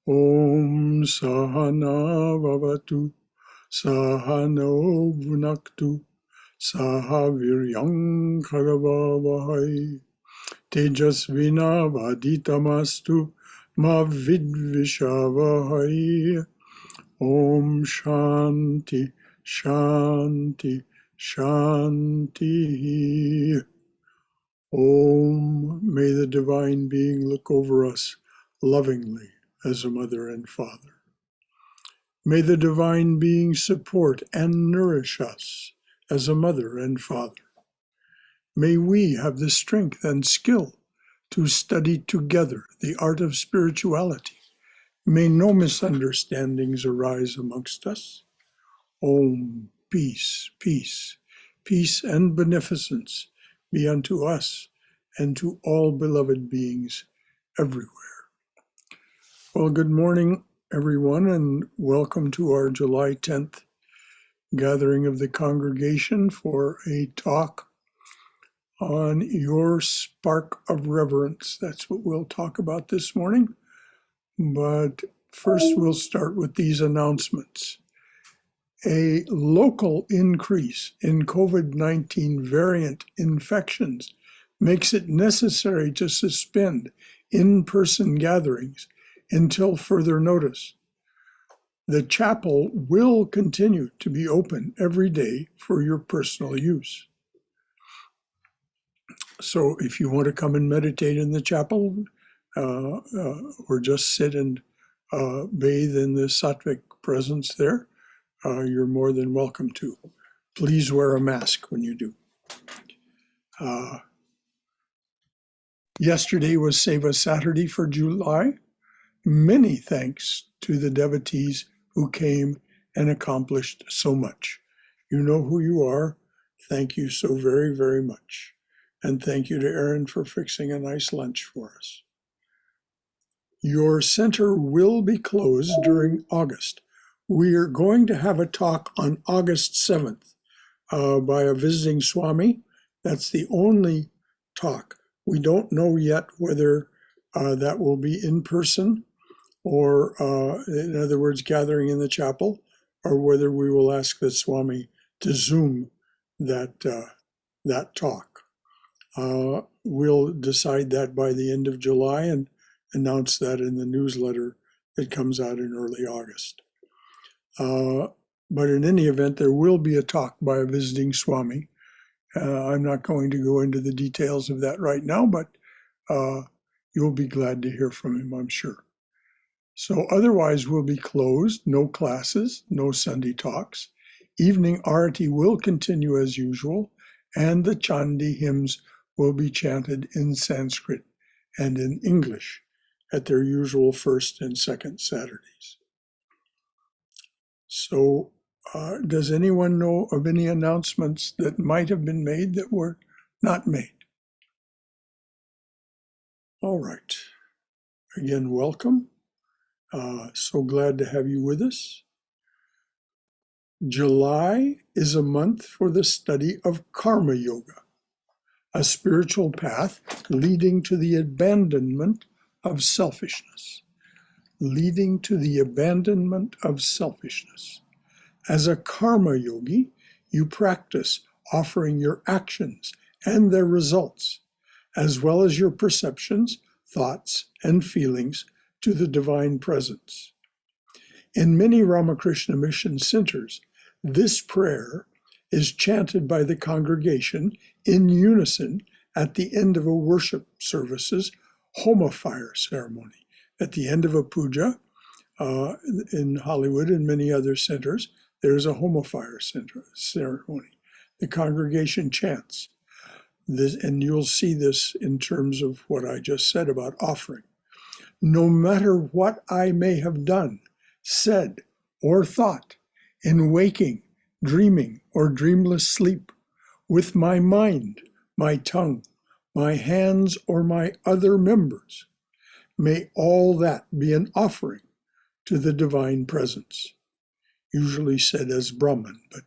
Om Sahana Vavatu Sahano Bhunaktu Sahaviryam Kharavavahai Tejasvina Vaditamastu Ma Vidvishavahai. Om Shanti Shanti Shanti. Om, may the Divine Being look over us lovingly as a mother and father. May the Divine Being support and nourish us as a mother and father. May we have the strength and skill to study together the art of spirituality. May no misunderstandings arise amongst us. Om, peace, peace, peace and beneficence be unto us and to all beloved beings everywhere. Well, good morning, everyone, and welcome to our July 10th gathering of the congregation for a talk on your spark of reverence. That's what we'll talk about this morning. But first, we'll start with these announcements. A local increase in COVID-19 variant infections makes it necessary to suspend in-person gatherings until further notice. The chapel will continue to be open every day for your personal use. So if you want to come and meditate in the chapel or just sit and bathe in the sattvic presence there, you're more than welcome to. Please wear a mask when you do. Yesterday was Seva Saturday for July. Many thanks to the devotees who came and accomplished so much. You know who you are. Thank you so very, very much. And thank you to Aaron for fixing a nice lunch for us. Your center will be closed during August. We are going to have a talk on August 7th by a visiting Swami. That's the only talk. We don't know yet whether that will be in person or, in other words, gathering in the chapel, or whether we will ask the Swami to Zoom that talk. We'll decide that by the end of July and announce that in the newsletter that comes out in early August. But in any event, there will be a talk by a visiting Swami. I'm not going to go into the details of that right now, but you'll be glad to hear from him, I'm sure. So otherwise, we'll be closed, no classes, no Sunday talks. Evening arati will continue as usual, and the Chandi hymns will be chanted in Sanskrit and in English at their usual first and second Saturdays. So does anyone know of any announcements that might have been made that were not made? All right. Again, welcome. So glad to have you with us. July is a month for the study of Karma Yoga, a spiritual path leading to the abandonment of selfishness. Leading to the abandonment of selfishness. As a karma yogi, you practice offering your actions and their results, as well as your perceptions, thoughts, and feelings to the Divine Presence. In many Ramakrishna Mission centers, this prayer is chanted by the congregation in unison at the end of a worship service's homa fire ceremony. At the end of a puja in Hollywood and many other centers, there's a homa fire ceremony. The congregation chants this, and you'll see this in terms of what I just said about offering. No matter what I may have done, said, or thought, in waking, dreaming, or dreamless sleep, with my mind, my tongue, my hands, or my other members, may all that be an offering to the Divine Presence. Usually said as Brahman, but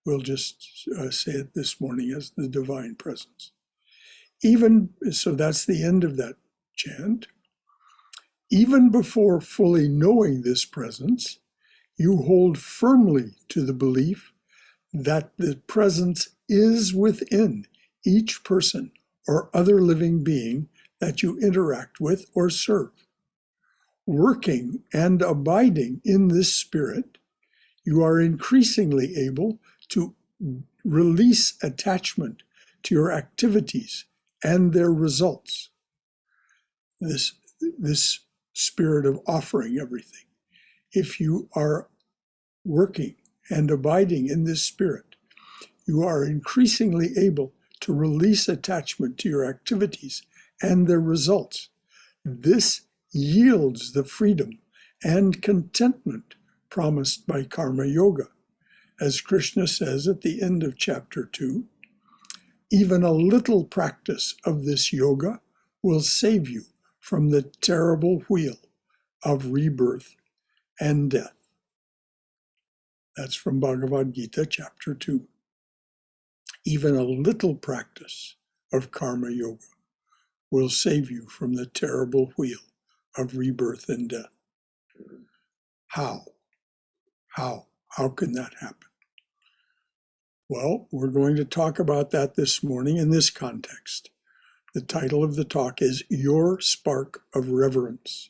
we'll just say it this morning as the Divine Presence. Even so, that's the end of that chant. Even before fully knowing this presence, you hold firmly to the belief that the presence is within each person or other living being that you interact with or serve. Working and abiding in this spirit, you are increasingly able to release attachment to your activities and their results. This spirit of offering everything. If you are working and abiding in this spirit, you are increasingly able to release attachment to your activities and their results. This yields the freedom and contentment promised by Karma Yoga. As Krishna says at the end of chapter 2, even a little practice of this yoga will save you from the terrible wheel of rebirth and death. That's from Bhagavad Gita, chapter 2. Even a little practice of Karma Yoga will save you from the terrible wheel of rebirth and death. How? How can that happen? Well, we're going to talk about that this morning in this context. The title of the talk is Your Spark of Reverence.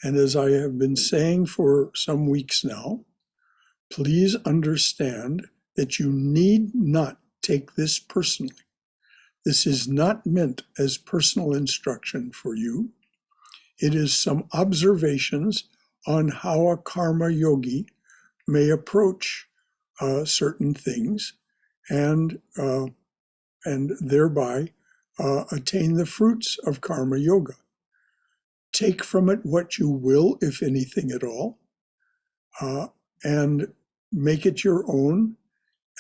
And as I have been saying for some weeks now, please understand that you need not take this personally. This is not meant as personal instruction for you. It is some observations on how a karma yogi may approach certain things and thereby attain the fruits of karma yoga. Take from it what you will, if anything at all, and make it your own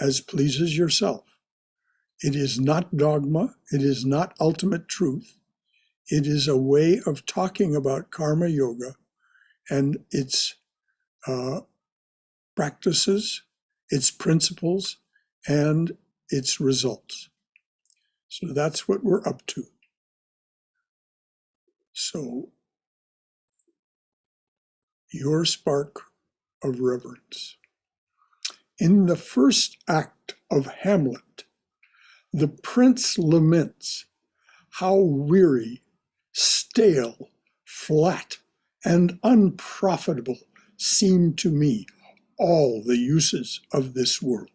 as pleases yourself. It is not dogma. It is not ultimate truth. It is a way of talking about karma yoga and its practices, its principles, and its results. So that's what we're up to. So, your spark of reverence. In the first act of Hamlet, the prince laments how weary, stale, flat, and unprofitable seem to me all the uses of this world.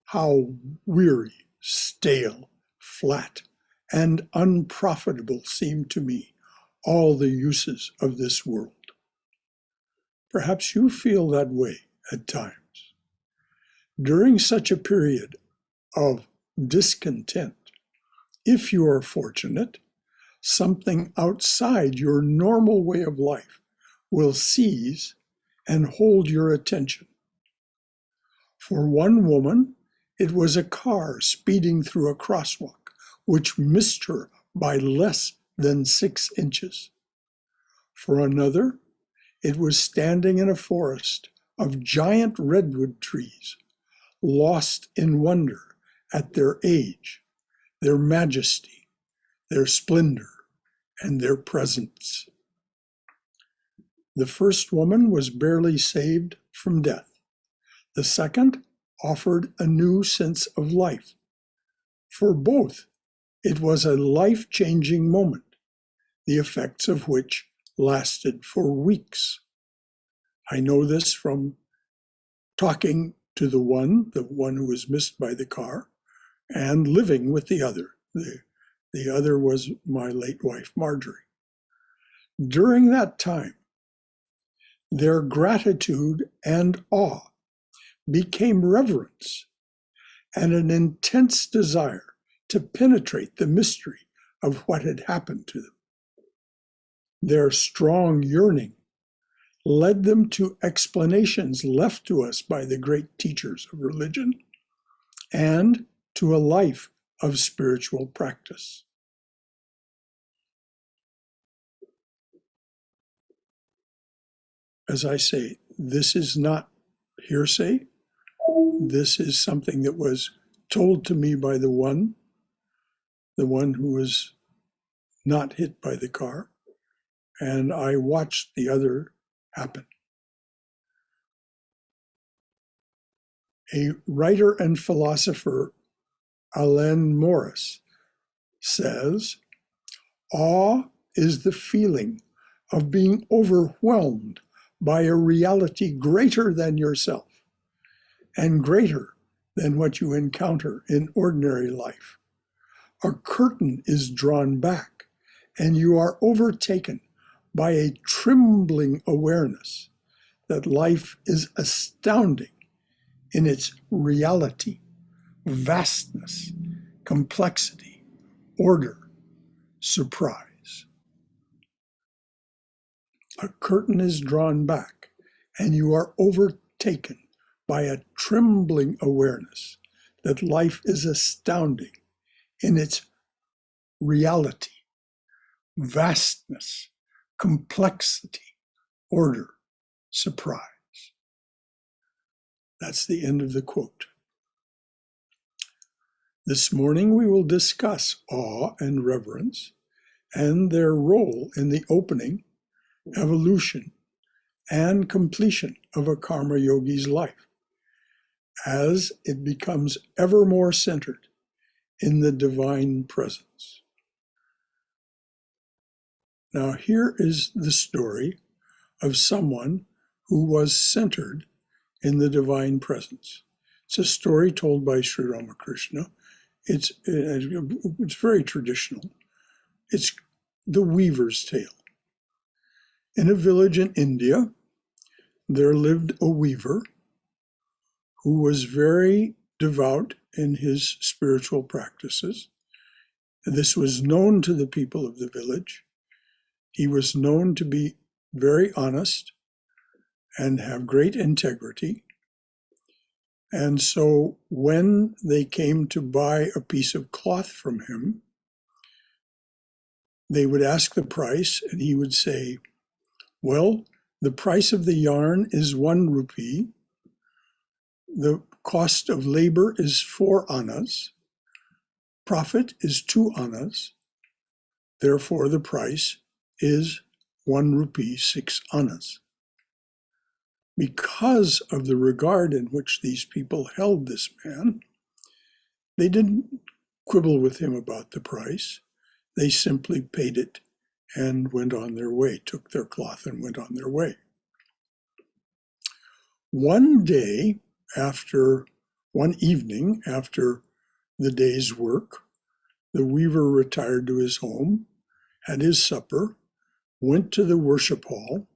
How weary, stale, flat, and unprofitable seem to me all the uses of this world. Perhaps you feel that way at times. During such a period of discontent, if you are fortunate, something outside your normal way of life will seize and hold your attention. For one woman, it was a car speeding through a crosswalk, which missed her by less than 6 inches. For another, it was standing in a forest of giant redwood trees, lost in wonder at their age, their majesty, their splendor, and their presence. The first woman was barely saved from death. The second offered a new sense of life. For both, it was a life-changing moment, the effects of which lasted for weeks. I know this from talking to the one who was missed by the car, and living with the other. The other was my late wife, Marjorie. During that time, their gratitude and awe became reverence and an intense desire to penetrate the mystery of what had happened to them. Their strong yearning led them to explanations left to us by the great teachers of religion and to a life of spiritual practice. As I say, this is not hearsay. This is something that was told to me by the one who was not hit by the car. and I watched the other happen. A writer and philosopher, Alain Morris, says, awe is the feeling of being overwhelmed by a reality greater than yourself and greater than what you encounter in ordinary life. A curtain is drawn back, and you are overtaken by a trembling awareness that life is astounding in its reality, vastness, complexity, order, surprise. A curtain is drawn back, and you are overtaken by a trembling awareness that life is astounding in its reality, vastness, complexity, order, surprise. That's the end of the quote. This morning we will discuss awe and reverence and their role in the opening, evolution, and completion of a karma yogi's life as it becomes ever more centered in the divine presence. Now, here is the story of someone who was centered in the divine presence. It's a story told by Sri Ramakrishna. It's very traditional. It's the weaver's tale. In a village in India, there lived a weaver who was very devout in his spiritual practices. This was known to the people of the village. He was known to be very honest and have great integrity. And so when they came to buy a piece of cloth from him, they would ask the price, and he would say, well, the price of the yarn is 1 rupee. The cost of labor is 4 annas. Profit is 2 annas. Therefore, the price is 1 rupee, 6 annas. Because of the regard in which these people held this man, they didn't quibble with him about the price. They simply paid it and went on their way, took their cloth and went on their way. One evening after the day's work, the weaver retired to his home, had his supper, went to the worship hall,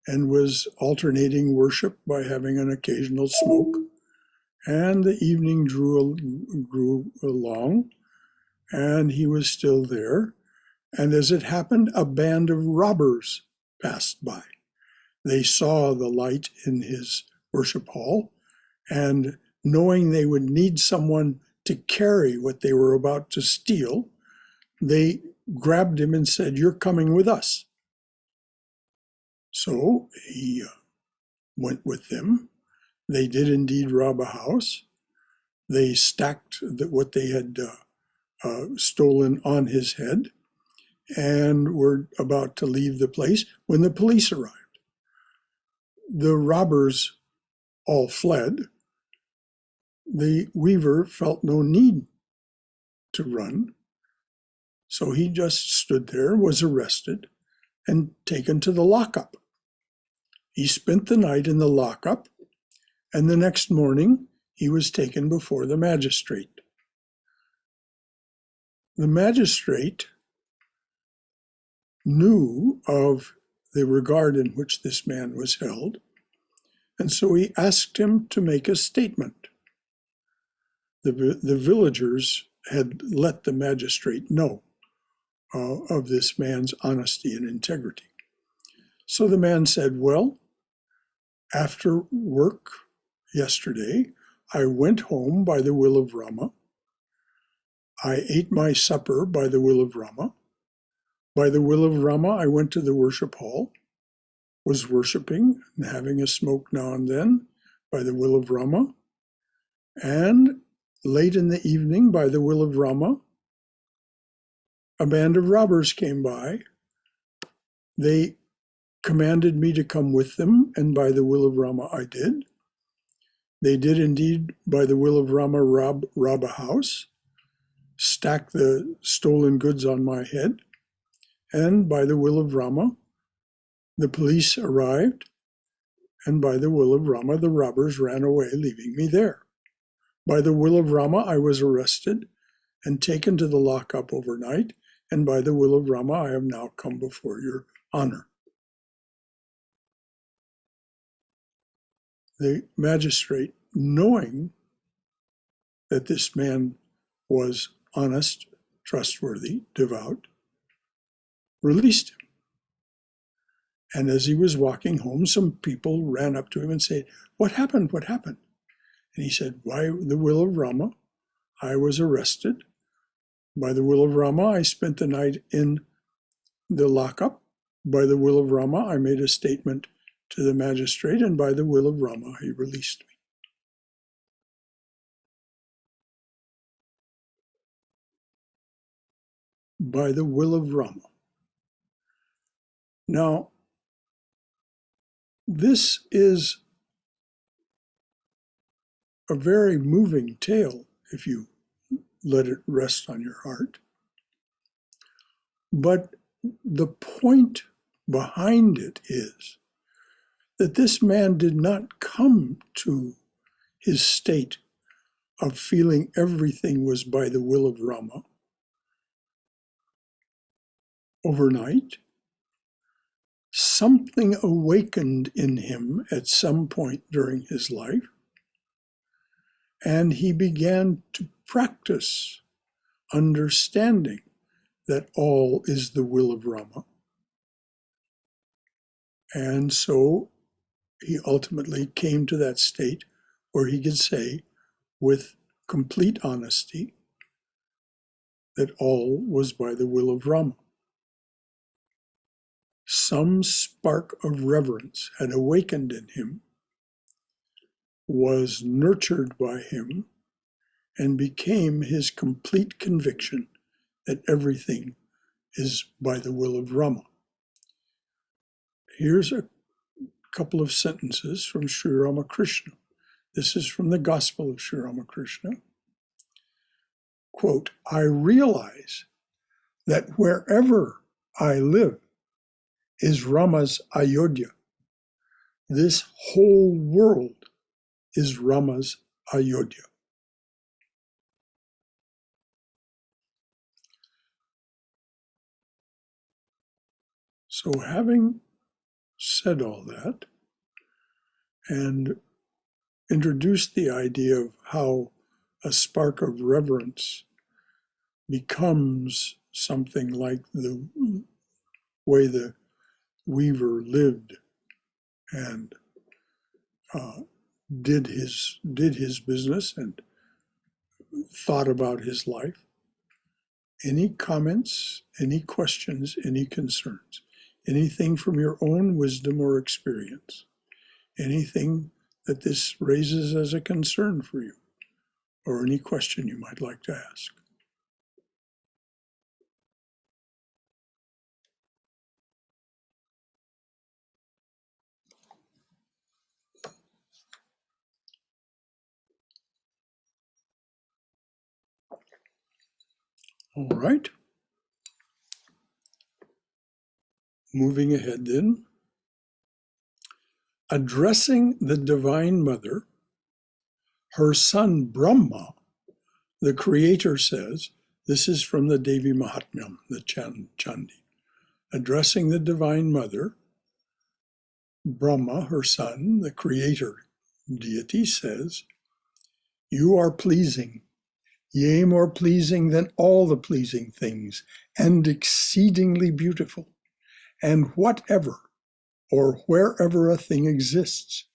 and was alternating worship by having an occasional smoke. And the evening grew along, and he was still there. And as it happened, a band of robbers passed by. They saw the light in his worship hall, and knowing they would need someone to carry what they were about to steal, they grabbed him and said, "You're coming with us." So he went with them. They did indeed rob a house. They stacked what they had stolen on his head and were about to leave the place when the police arrived. The robbers all fled. The weaver felt no need to run, so he just stood there, was arrested, and taken to the lockup. He spent the night in the lockup, and the next morning he was taken before the magistrate. The magistrate knew of the regard in which this man was held, and so he asked him to make a statement. The villagers had let the magistrate know of this man's honesty and integrity. So the man said, well, after work yesterday, I went home by the will of Rama. I ate my supper by the will of Rama. By the will of Rama, I went to the worship hall, was worshiping and having a smoke now and then by the will of Rama. And late in the evening, by the will of Rama, a band of robbers came by. They commanded me to come with them, and by the will of Rama, I did. They did indeed, by the will of Rama, rob a house, stack the stolen goods on my head, and by the will of Rama, the police arrived, and by the will of Rama, the robbers ran away, leaving me there. By the will of Rama, I was arrested and taken to the lockup overnight, and by the will of Rama, I have now come before your honor. The magistrate, knowing that this man was honest, trustworthy, devout, released him. And as he was walking home, some people ran up to him and said, "What happened? What happened?" And he said, "By the will of Rama, I was arrested. By the will of Rama, I spent the night in the lockup. By the will of Rama, I made a statement to the magistrate, and by the will of Rama, he released me." By the will of Rama. Now, this is a very moving tale if you let it rest on your heart. But the point behind it is that this man did not come to his state of feeling everything was by the will of Rama overnight. Something awakened in him at some point during his life, and he began to practice understanding that all is the will of Rama. And so he ultimately came to that state where he could say with complete honesty that all was by the will of Rama. Some spark of reverence had awakened in him, was nurtured by him, and became his complete conviction that everything is by the will of Rama. Here's a couple of sentences from Sri Ramakrishna. This is from the Gospel of Sri Ramakrishna. Quote, "I realize that wherever I live is Rama's Ayodhya. This whole world is Rama's Ayodhya." So having said all that and introduced the idea of how a spark of reverence becomes something like the way the weaver lived and did his business and thought about his life. Any comments, any questions, any concerns, anything from your own wisdom or experience, anything that this raises as a concern for you, or any question you might like to ask. All right. Moving ahead then. Addressing the Divine Mother, her son Brahma, the Creator says, this is from the Devi Mahatmyam, the Chandi. Addressing the Divine Mother, Brahma, her son, the Creator deity, says, "You are pleasing, yea, more pleasing than all the pleasing things, and exceedingly beautiful. And whatever or wherever a thing exists,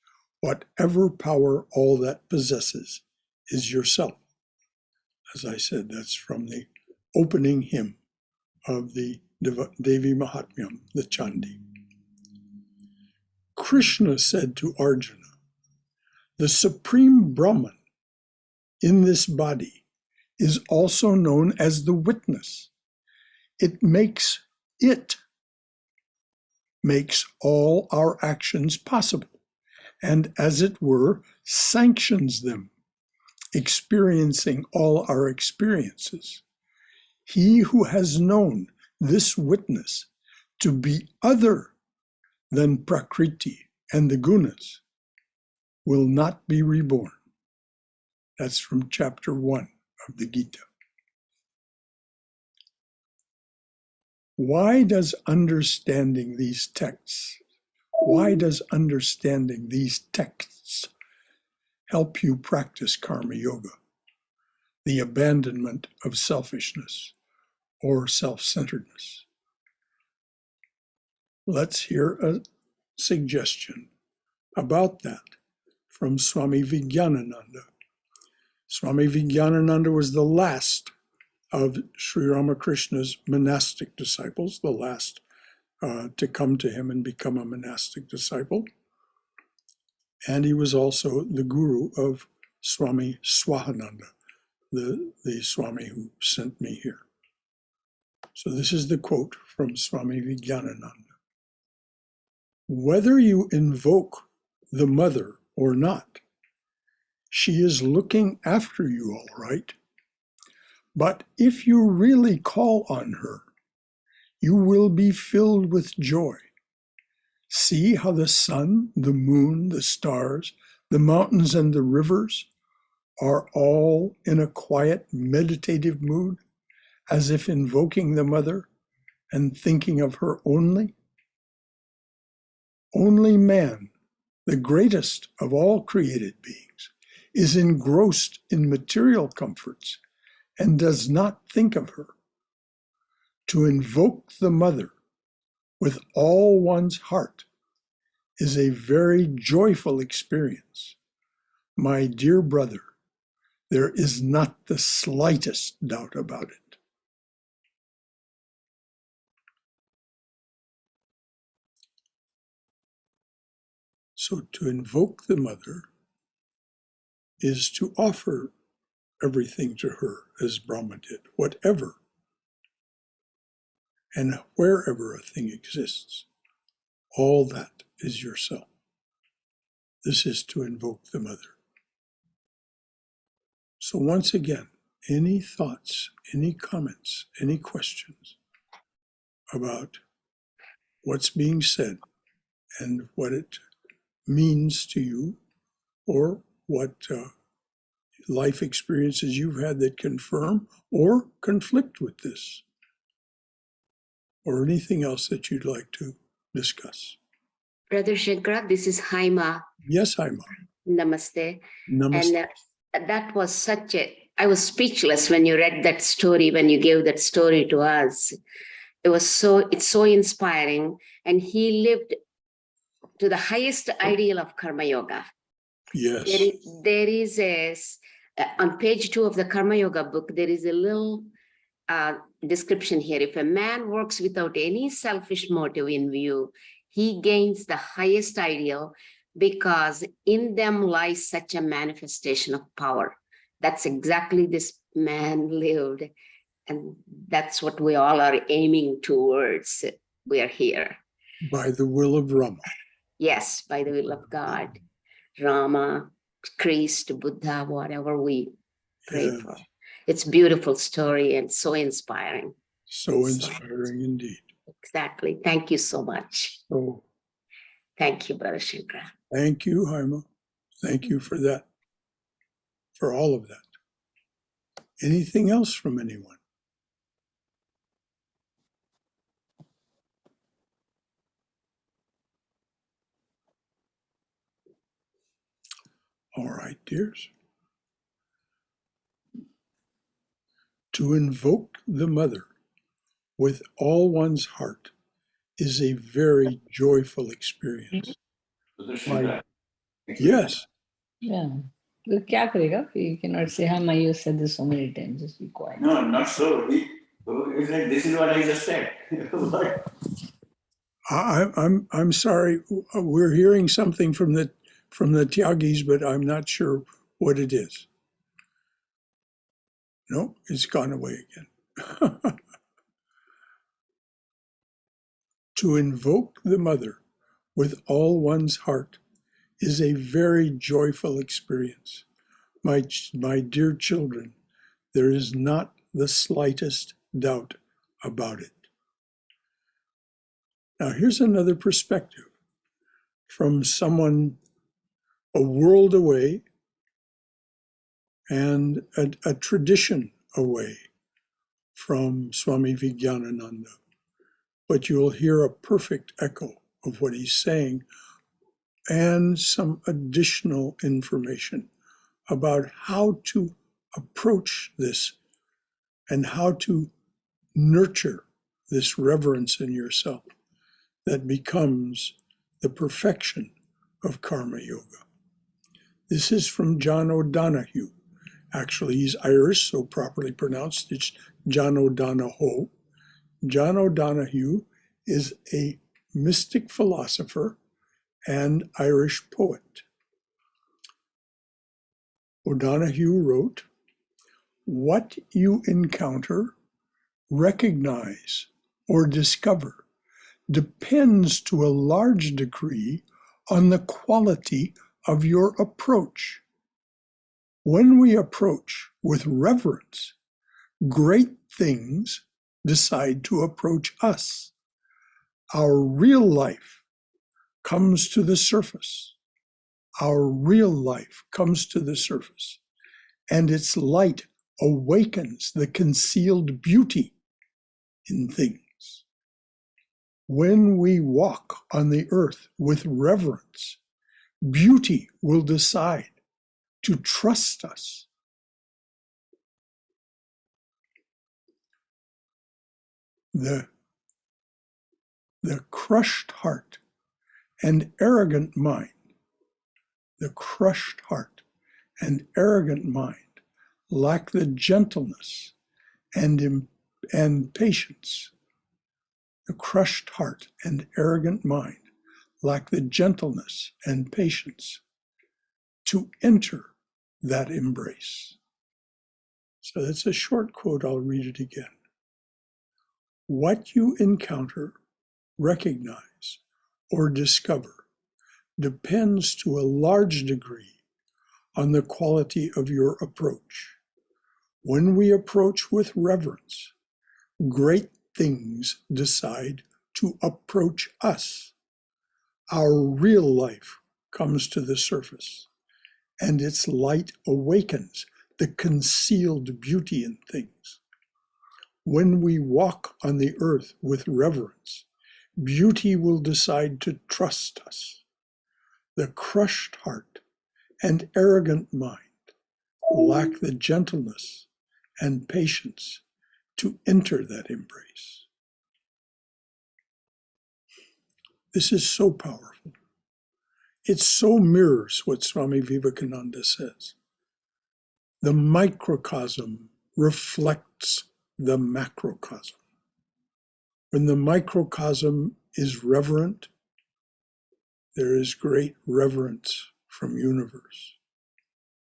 whatever power all that possesses is yourself." As I said, that's from the opening hymn of the Devi Mahatmyam, the Chandi. Krishna said to Arjuna, "The Supreme Brahman in this body is also known as the witness. It makes it makes all our actions possible, and as it were, sanctions them, experiencing all our experiences. He who has known this witness to be other than Prakriti and the gunas will not be reborn. That's from chapter 1 of the Gita. Why does understanding these texts help you practice karma yoga, the abandonment of selfishness or self-centeredness? Let's hear a suggestion about that from Swami Vijnanananda. Swami Vijnanananda was the last of Sri Ramakrishna's monastic disciples, the last to come to him and become a monastic disciple. And he was also the guru of Swami Swahananda, the Swami who sent me here. So this is the quote from Swami Vijnanananda. Whether you invoke the mother or not, she is looking after you all right. But if you really call on her, you will be filled with joy. See how the sun, the moon, the stars, the mountains, and the rivers are all in a quiet, meditative mood, as if invoking the mother and thinking of her only. Only man, the greatest of all created beings, is engrossed in material comforts and does not think of her. To invoke the mother with all one's heart is a very joyful experience. My dear brother, there is not the slightest doubt about it. So to invoke the mother is to offer everything to her as Brahma did, whatever and wherever a thing exists. All that is yourself. This is to invoke the mother. So once again, any thoughts, any comments, any questions about what's being said and what it means to you, or what life experiences you've had that confirm or conflict with this, or anything else that you'd like to discuss. Brother Shankara, this is Haima. Yes, Haima. Namaste. Namaste. And that was I was speechless when you read that story, when you gave that story to us. It's so inspiring. And he lived to the highest ideal of karma yoga. Yes. There is on page 2 of the Karma Yoga book, there is a little description here. If a man works without any selfish motive in view, he gains the highest ideal because in them lies such a manifestation of power. That's exactly this man lived. And that's what we all are aiming towards. We are here. By the will of Rama. Yes, by the will of God. Rama, Christ, Buddha, whatever we pray for. It's a beautiful story and so inspiring. So inspiring indeed. Exactly. Thank you so much. So, thank you, Brother Shankara. Thank you, Haima. Thank you for that, for all of that. Anything else from anyone? All right, dears. To invoke the mother with all one's heart is a very joyful experience. Yes. Yeah. Well, kya karega? You cannot say, Hama, you said this so many times, just be quiet. No, not so. It's like, this is what I just said. I'm sorry. We're hearing something from the Tyagis, but I'm not sure what it is. No, it's gone away again. To invoke the Mother with all one's heart is a very joyful experience. My dear children, there is not the slightest doubt about it. Now, here's another perspective from someone a world away and a tradition away from Swami Vijnanananda. But you'll hear a perfect echo of what he's saying and some additional information about how to approach this and how to nurture this reverence in yourself that becomes the perfection of karma yoga. This is from John O'Donohue. Actually, he's Irish, so properly pronounced, it's John O'Donohoe. John O'Donohue is a mystic philosopher and Irish poet. O'Donohue wrote, "What you encounter, recognize, or discover depends to a large degree on the quality of your approach. When we approach with reverence, great things decide to approach us. Our real life comes to the surface. Our real life comes to the surface, and its light awakens the concealed beauty in things. When we walk on the earth with reverence, beauty will decide to trust us. The crushed heart and arrogant mind, the crushed heart and arrogant mind lack the gentleness and patience. The crushed heart and arrogant mind lack the gentleness and patience to enter that embrace." So that's a short quote. I'll read it again. What you encounter, recognize, or discover depends to a large degree on the quality of your approach. When we approach with reverence, great things decide to approach us. Our real life comes to the surface, and its light awakens the concealed beauty in things. When we walk on the earth with reverence, beauty will decide to trust us. The crushed heart and arrogant mind lack the gentleness and patience to enter that embrace. This is so powerful. It so mirrors what Swami Vivekananda says. The microcosm reflects the macrocosm. When the microcosm is reverent, there is great reverence from universe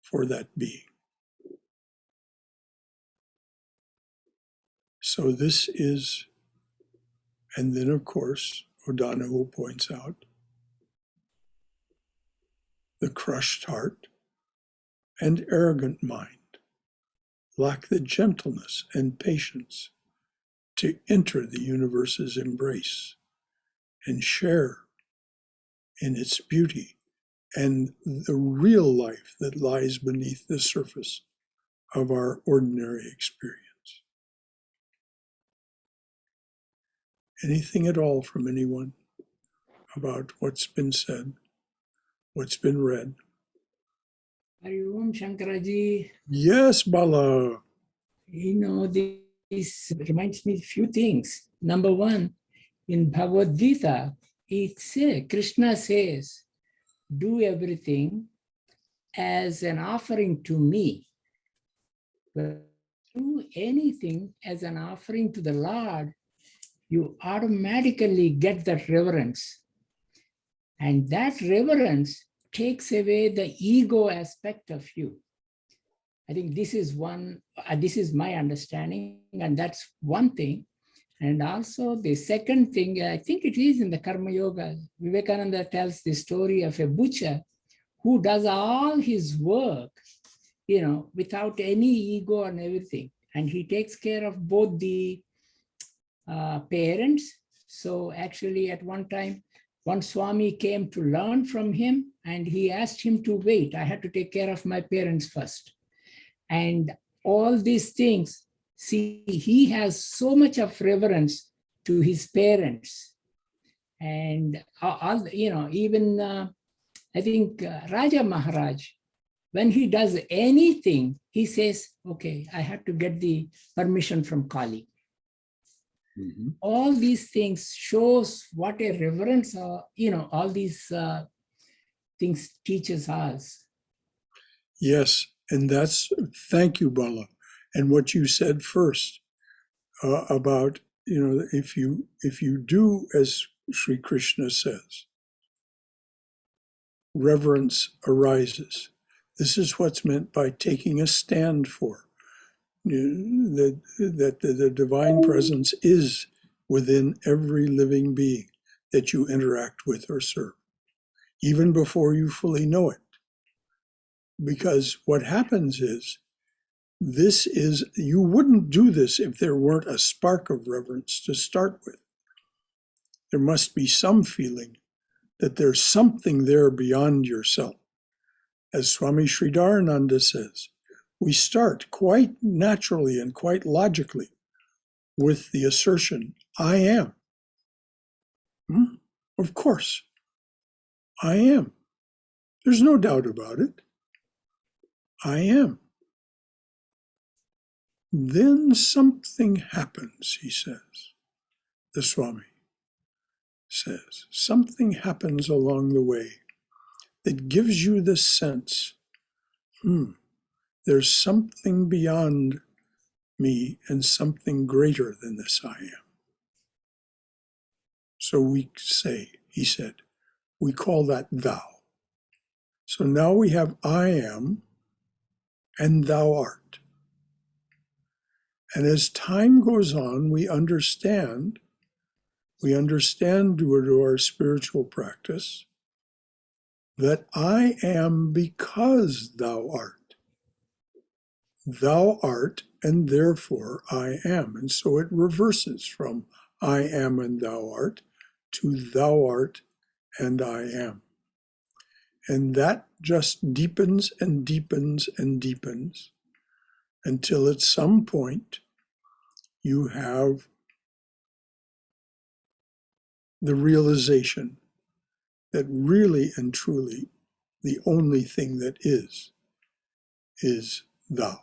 for that being. So this is, and then of course, O'Donohue points out, the crushed heart and arrogant mind lack the gentleness and patience to enter the universe's embrace and share in its beauty and the real life that lies beneath the surface of our ordinary experience. Anything at all from anyone about what's been said, what's been read? Hari Om Shankaraji. Yes, Bala. You know, this reminds me of a few things. Number one, in Bhagavad Gita, Krishna says, do everything as an offering to me. But do anything as an offering to the Lord, you automatically get that reverence. And that reverence takes away the ego aspect of you. I think this is my understanding, and that's one thing. And also the second thing, I think it is in the Karma Yoga, Vivekananda tells the story of a butcher who does all his work, without any ego and everything. And he takes care of both the parents. So actually at one time, one Swami came to learn from him and he asked him to wait. I had to take care of my parents first. And all these things, see, he has so much of reverence to his parents. And even I think Raja Maharaj, when he does anything, he says, okay, I have to get the permission from Kali. Mm-hmm. All these things shows what a reverence, all these things teaches us. Yes, and thank you, Bala. And what you said first about, if you do as Sri Krishna says, reverence arises. This is what's meant by taking a stand for. That the divine presence is within every living being that you interact with or serve, even before you fully know it. Because what happens is, you wouldn't do this if there weren't a spark of reverence to start with. There must be some feeling that there's something there beyond yourself. As Swami Sridharananda says, we start quite naturally and quite logically with the assertion, I am. Of course, I am. There's no doubt about it. I am. Then something happens, he says. The Swami says, something happens along the way that gives you the sense, there's something beyond me and something greater than this I am. So we say, he said, we call that thou. So now we have I am and thou art. And as time goes on, we understand due to our spiritual practice, that I am because thou art. Thou art, and therefore I am. And so it reverses from I am and thou art to thou art and I am. And that just deepens and deepens and deepens until at some point you have the realization that really and truly the only thing that is thou.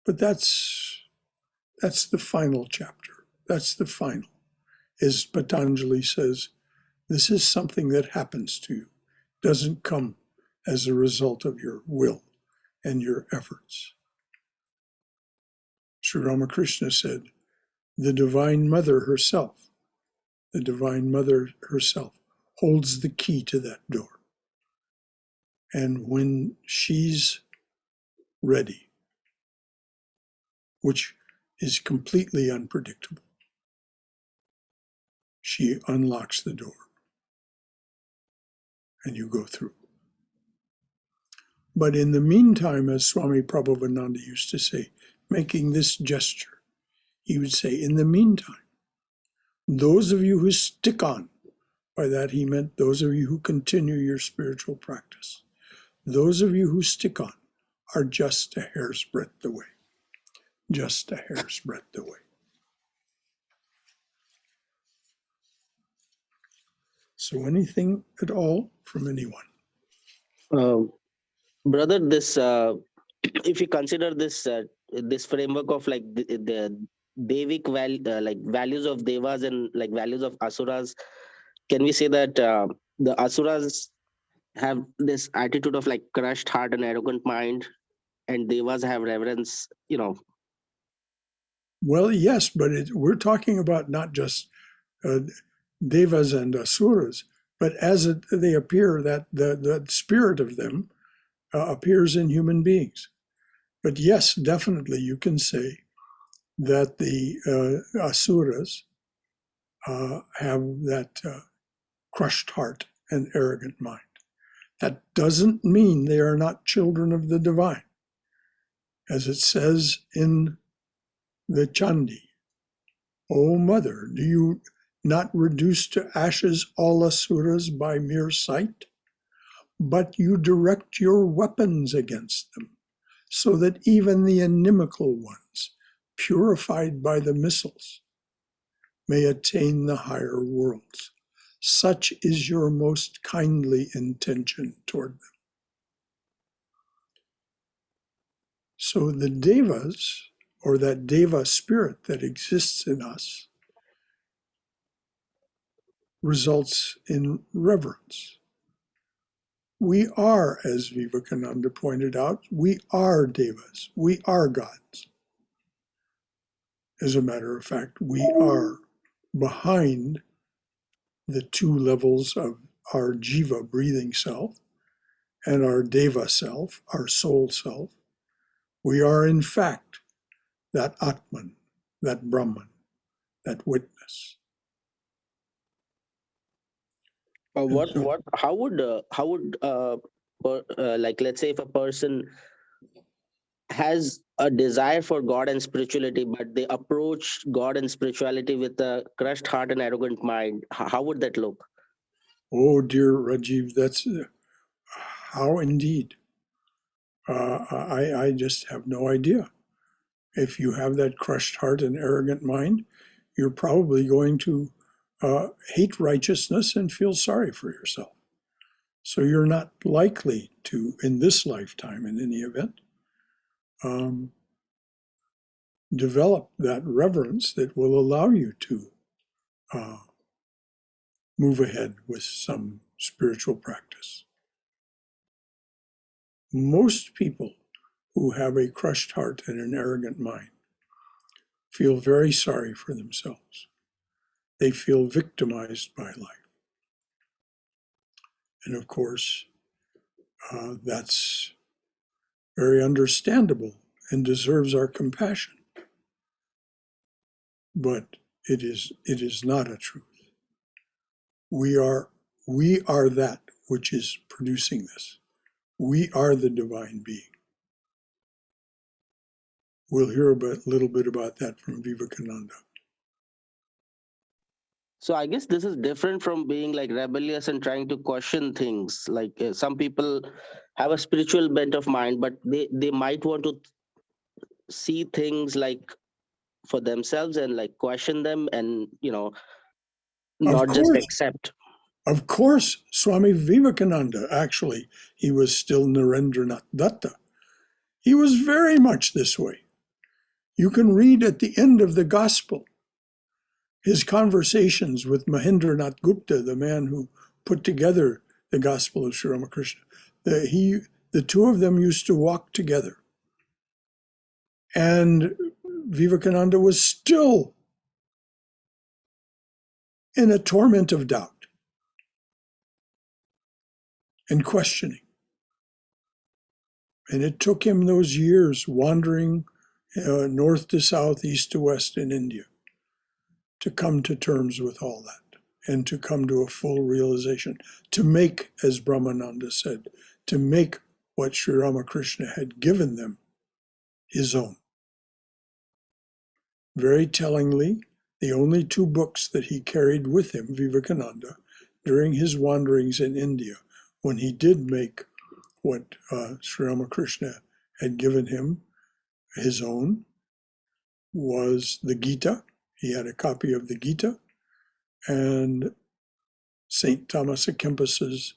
But that's the final chapter. That's the final. As Patanjali says, this is something that happens to you. It doesn't come as a result of your will and your efforts. Sri Ramakrishna said, the Divine Mother herself holds the key to that door. And when she's ready, which is completely unpredictable, she unlocks the door and you go through. But in the meantime, as Swami Prabhupada used to say, making this gesture, he would say, in the meantime, those of you who stick on, by that he meant those of you who continue your spiritual practice, those of you who stick on are just a hair's breadth away. Just a hair's breadth away. So anything at all from anyone? Brother, this if you consider this this framework of like the Devic like values of devas and like values of asuras, can we say that the asuras have this attitude of like crushed heart and arrogant mind, and devas have reverence, Well, yes, but we're talking about not just devas and asuras, but as they appear, that the spirit of them appears in human beings. But yes, definitely you can say that the asuras have that crushed heart and arrogant mind. That doesn't mean they are not children of the divine. As it says in the Chandi, O mother, do you not reduce to ashes all asuras by mere sight? But you direct your weapons against them, so that even the inimical ones, purified by the missiles, may attain the higher worlds. Such is your most kindly intention toward them. So the devas, or that deva spirit that exists in us, results in reverence. We are, as Vivekananda pointed out, we are devas, we are gods. As a matter of fact, we are behind the two levels of our jiva, breathing self, and our deva self, our soul self. We are, in fact, that Atman, that Brahman, that witness. How would like, let's say if a person has a desire for God and spirituality, but they approach God and spirituality with a crushed heart and arrogant mind, how would that look? Oh, dear Rajiv, that's how indeed. I just have no idea. If you have that crushed heart and arrogant mind, you're probably going to hate righteousness and feel sorry for yourself. So you're not likely to, in this lifetime in any event, develop that reverence that will allow you to move ahead with some spiritual practice. Most people who have a crushed heart and an arrogant mind feel very sorry for themselves. They feel victimized by life. And of course, that's very understandable and deserves our compassion. But it is not a truth. We are that which is producing this. We are the divine being. We'll hear a little bit about that from Vivekananda. So I guess this is different from being like rebellious and trying to question things. Like some people have a spiritual bent of mind, but they might want to see things like for themselves and like question them and, not just accept. Of course, Swami Vivekananda, actually, he was still Narendranath Datta. He was very much this way. You can read at the end of the Gospel his conversations with Mahendranath Gupta, the man who put together the Gospel of Sri Ramakrishna. The two of them used to walk together. And Vivekananda was still in a torment of doubt and questioning. And it took him those years wandering north to south, east to west in India to come to terms with all that and to come to a full realization, to make, as Brahmananda said, to make what Sri Ramakrishna had given them his own. Very tellingly, the only two books that he carried with him, Vivekananda, during his wanderings in India, when he did make what Sri Ramakrishna had given him his own, was the Gita. He had a copy of the Gita and St. Thomas à Kempis's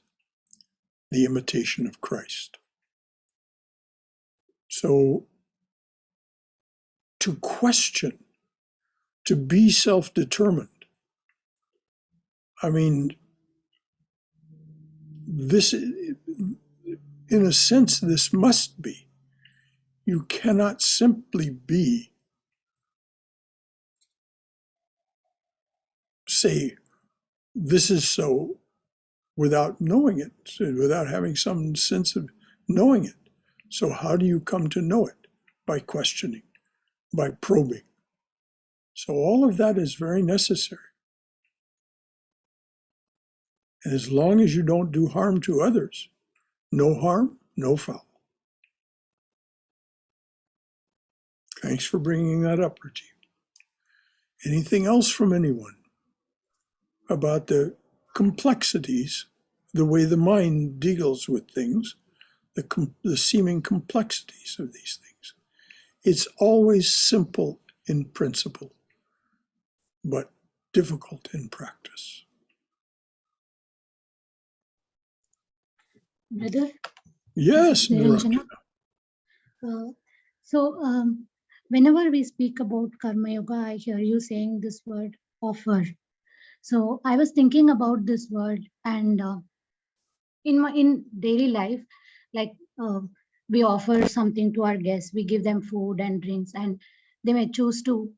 The Imitation of Christ. So to question, to be self-determined, I mean, this, in a sense, this must be. You cannot simply be, say, this is so, without knowing it, without having some sense of knowing it. So how do you come to know it? By questioning, by probing, So all of that is very necessary. And as long as you don't do harm to others, no harm, no foul. Thanks for bringing that up, Rajiv. Anything else from anyone about the complexities, the way the mind deals with things, the seeming complexities of these things? It's always simple in principle, but difficult in practice. Brother, Yes, Niranjana. Niranjana. Whenever we speak about Karma Yoga, I hear you saying this word offer. So I was thinking about this word, and in daily life, like we offer something to our guests, we give them food and drinks, and they may choose to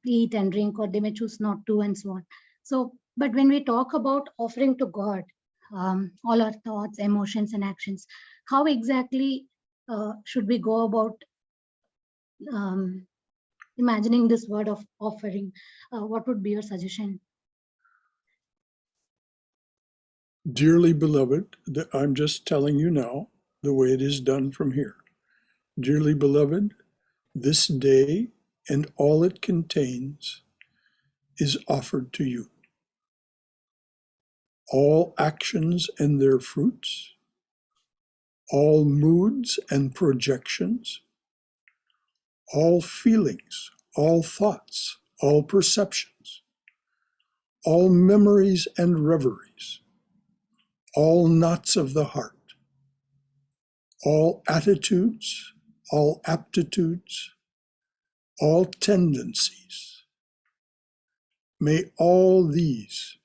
eat and drink, or they may choose not to, and so on. So, but when we talk about offering to God, all our thoughts, emotions, and actions, how exactly should we go about imagining this word of offering? What would be your suggestion? Dearly beloved, I'm just telling you now the way it is done from here. Dearly beloved, this day and all it contains is offered to you. All actions and their fruits, all moods and projections, all feelings, all thoughts, all perceptions, all memories and reveries, all knots of the heart, all attitudes, all aptitudes, all tendencies. May all these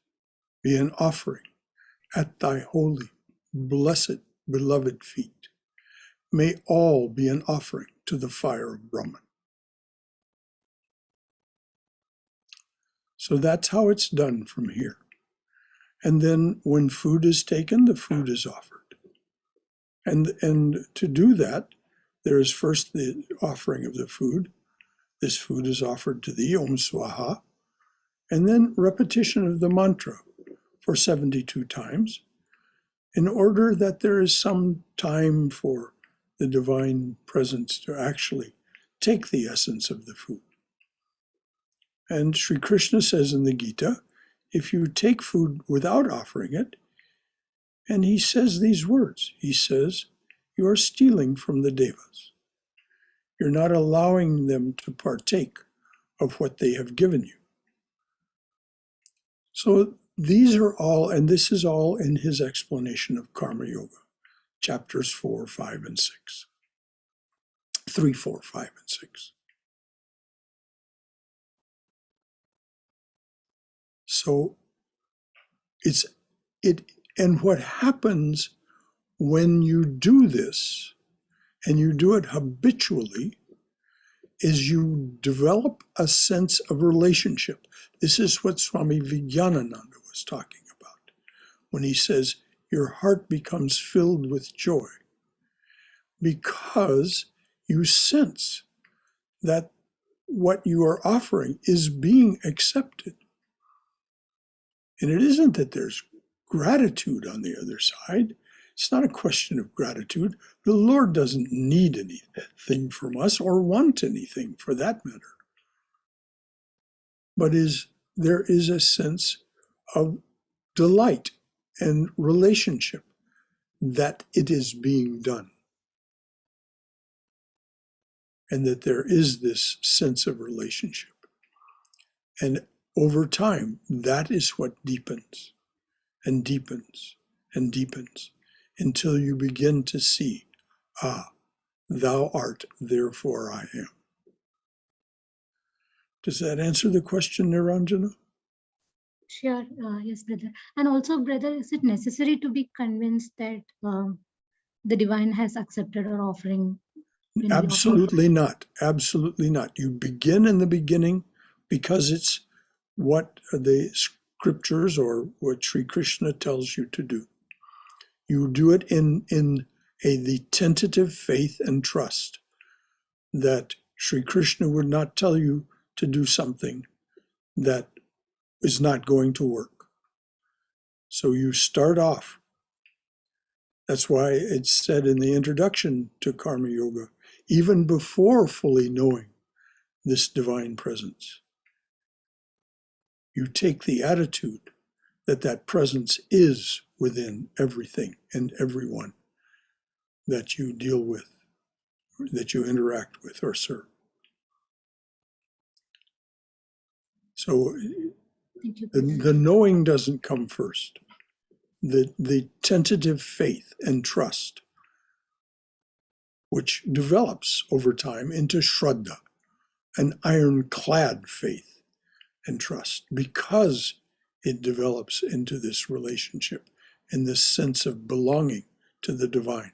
be an offering at thy holy, blessed, beloved feet. May all be an offering to the fire of Brahman. So that's how it's done from here. And then when food is taken, the food is offered. And to do that, there is first the offering of the food. This food is offered to thee, Om Swaha, and then repetition of the mantra for 72 times, in order that there is some time for the divine presence to actually take the essence of the food. And Sri Krishna says in the Gita, if you take food without offering it, and he says these words, he says, you are stealing from the devas. You're not allowing them to partake of what they have given you. So these are all, and this is all in his explanation of Karma Yoga, chapters 4, 5, and 6. 3, 4, 5, and 6. So and what happens when you do this, and you do it habitually, is you develop a sense of relationship. This is what Swami Vijnanananda was talking about when he says, your heart becomes filled with joy because you sense that what you are offering is being accepted. And it isn't that there's gratitude on the other side. It's not a question of gratitude. The Lord doesn't need anything from us or want anything for that matter. But there is a sense of delight and relationship that it is being done. And that there is this sense of relationship. And over time, that is what deepens and deepens and deepens until you begin to see, thou art, therefore I am. Does that answer the question, Niranjana? Sure, yes, brother. And also, brother, is it necessary to be convinced that the divine has accepted our offering? Absolutely not. Absolutely not. You begin in the beginning because it's what the scriptures or what Sri Krishna tells you to do. You do it in the tentative faith and trust that Sri Krishna would not tell you to do something that is not going to work. So you start off. That's why it's said in the introduction to Karma Yoga, even before fully knowing this divine presence, you take the attitude that that presence is within everything and everyone that you deal with, that you interact with or serve. So Thank you. the knowing doesn't come first. The tentative faith and trust, which develops over time into Shraddha, an ironclad faith and trust, because it develops into this relationship and this sense of belonging to the divine.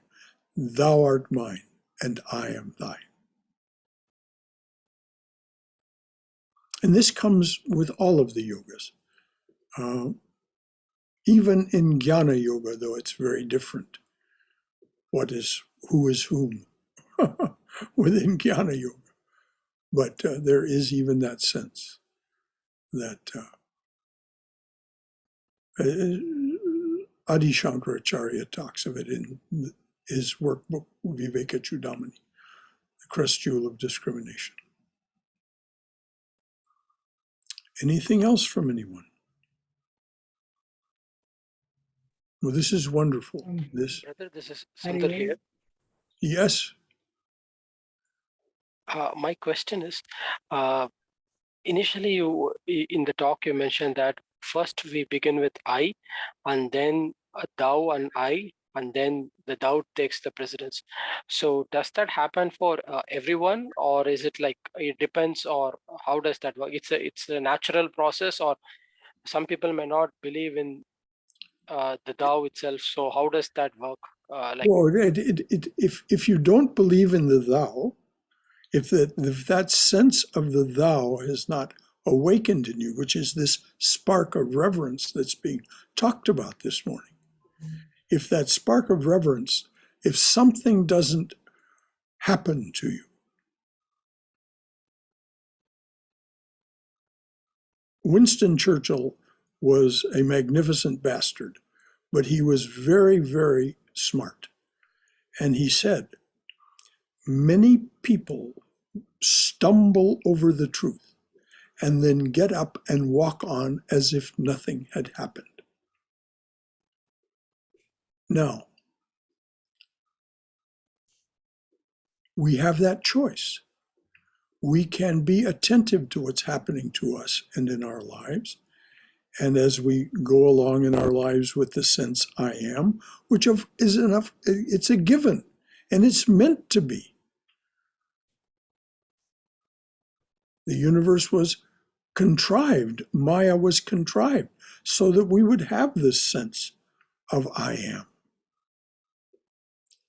Thou art mine, and I am thine. And this comes with all of the yogas. Even in Jnana Yoga, though it's very different. Who is whom within Jnana Yoga. But there is even that sense that Adi Shankaracharya talks of it in his workbook, Viveka Chudamani, The Crest Jewel of Discrimination. Anything else from anyone? Well, this is wonderful. Brother, this is Hari Sundar Om. here. Yes. My question is, initially in the talk you mentioned that first we begin with I, and then thou and I, and then the thou takes the precedence. So does that happen for everyone, or is it like it depends, or how does that work? It's a natural process, or some people may not believe in the thou itself. So how does that work? Well, if you don't believe in the thou, if that sense of the thou has not awakened in you, which is this spark of reverence that's being talked about this morning, if that spark of reverence, if something doesn't happen to you, Winston Churchill was a magnificent bastard, but he was very, very smart. And he said, many people stumble over the truth and then get up and walk on as if nothing had happened. Now, we have that choice. We can be attentive to what's happening to us and in our lives. And as we go along in our lives with the sense I am, which is enough, it's a given, and it's meant to be. The universe was contrived, Maya was contrived, so that we would have this sense of I am.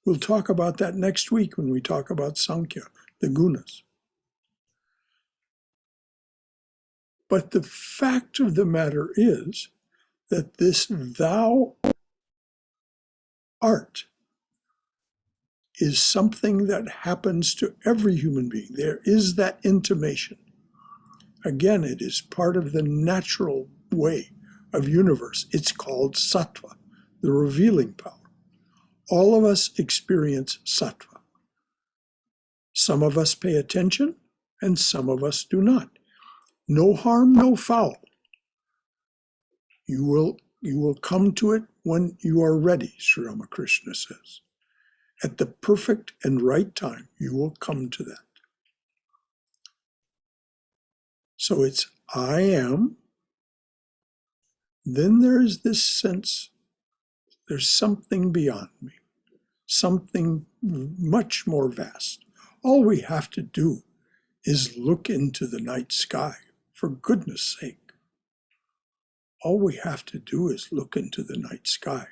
We'll talk about that next week when we talk about Sankhya, the gunas. But the fact of the matter is that this thou art is something that happens to every human being. There is that intimation. Again, it is part of the natural way of universe. It's called sattva, the revealing power. All of us experience sattva. Some of us pay attention, and some of us do not. No harm, no foul. You will come to it when you are ready, Sri Ramakrishna says. At the perfect and right time, you will come to that. So it's I am. Then there is this sense, there's something beyond me, something much more vast. All we have to do is look into the night sky, for goodness sake. All we have to do is look into the night sky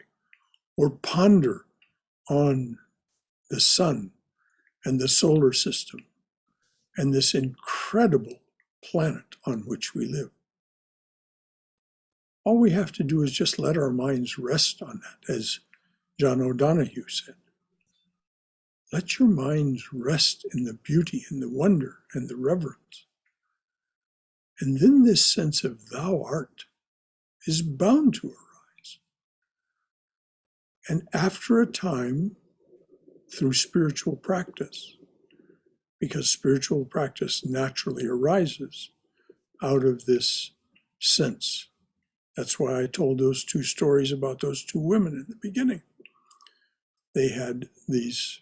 or ponder on the sun and the solar system and this incredible planet on which we live. All we have to do is just let our minds rest on that, as John O'Donohue said. Let your minds rest in the beauty and the wonder and the reverence. And then this sense of thou art is bound to arise. And after a time, through spiritual practice, because spiritual practice naturally arises out of this sense. That's why I told those two stories about those two women in the beginning. They had these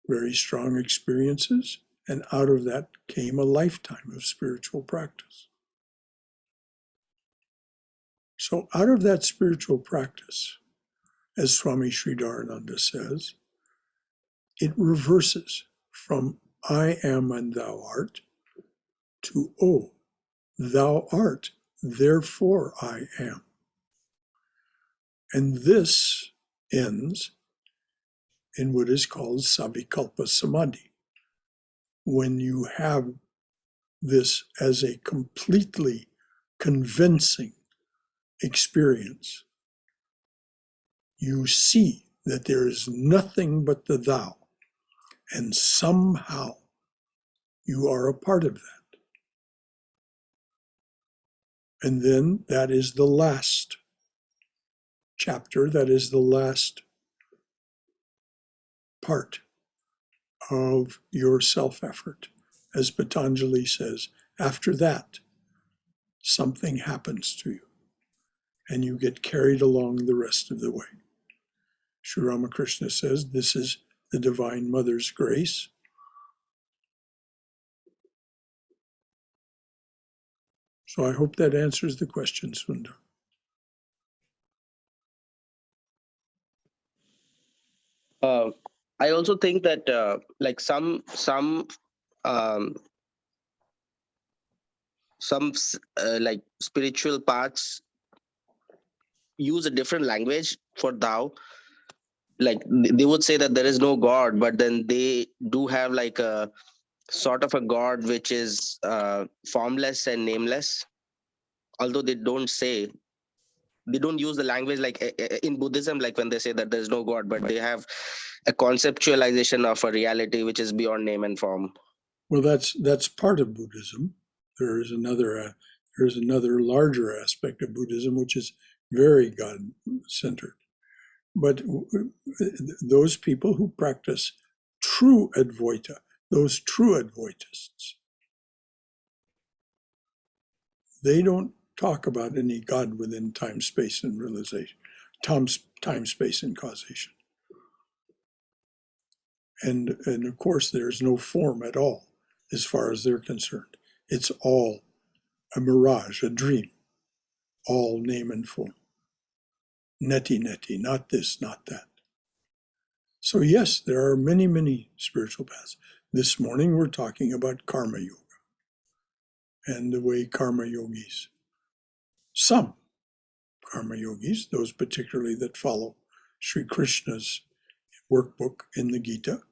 very strong experiences, and out of that came a lifetime of spiritual practice. So out of that spiritual practice, as Swami Sridharananda says, it reverses from I am and thou art to oh, thou art, therefore I am. And this ends in what is called Savikalpa Samadhi. When you have this as a completely convincing experience, you see that there is nothing but the thou, and somehow you are a part of that. And then that is the last chapter, that is the last part of your self-effort. As Patanjali says, after that, something happens to you, and you get carried along the rest of the way. Sri Ramakrishna says this is the Divine Mother's grace. So I hope that answers the question, Sundar. I also think that like some like spiritual paths use a different language for thou. Like they would say that there is no God, but then they do have like a sort of a God which is formless and nameless. Although they don't use the language like in Buddhism, like when they say that there is no God, but they have a conceptualization of a reality which is beyond name and form. Well, that's part of Buddhism. There is another larger aspect of Buddhism which is very God-centered. But those people who practice true Advaita, those true Advaitists, they don't talk about any God within time, space, and realization, time, space, and causation. And of course, there's no form at all as far as they're concerned. It's all a mirage, a dream, all name and form. Neti, not this, not that. So yes, there are many, many spiritual paths. This morning we're talking about karma yoga and the way karma yogis, some karma yogis, those particularly that follow Sri Krishna's workbook in the Gita,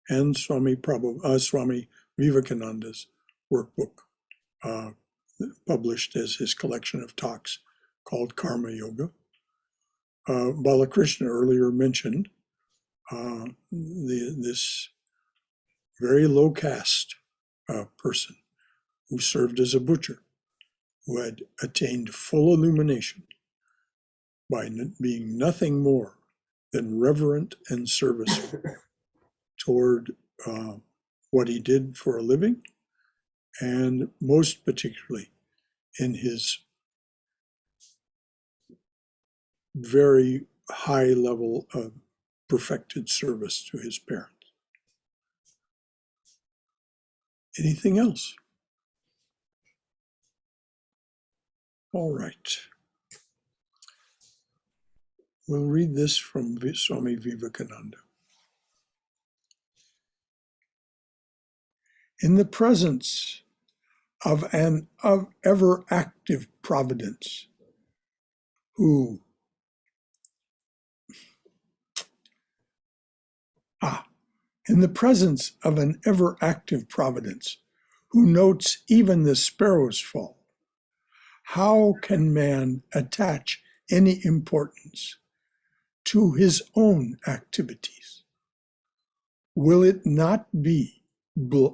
and Swami Vivekananda's workbook, published as his collection of talks called Karma Yoga. Balakrishna earlier mentioned this very low caste person who served as a butcher, who had attained full illumination by being nothing more than reverent and serviceful toward what he did for a living, and most particularly in his very high level of perfected service to his parents. Anything else? All right. We'll read this from Swami Vivekananda. In the presence of an ever active providence, in the presence of an ever active providence who notes even the sparrow's fall, how can man attach any importance to his own activities? Will it not be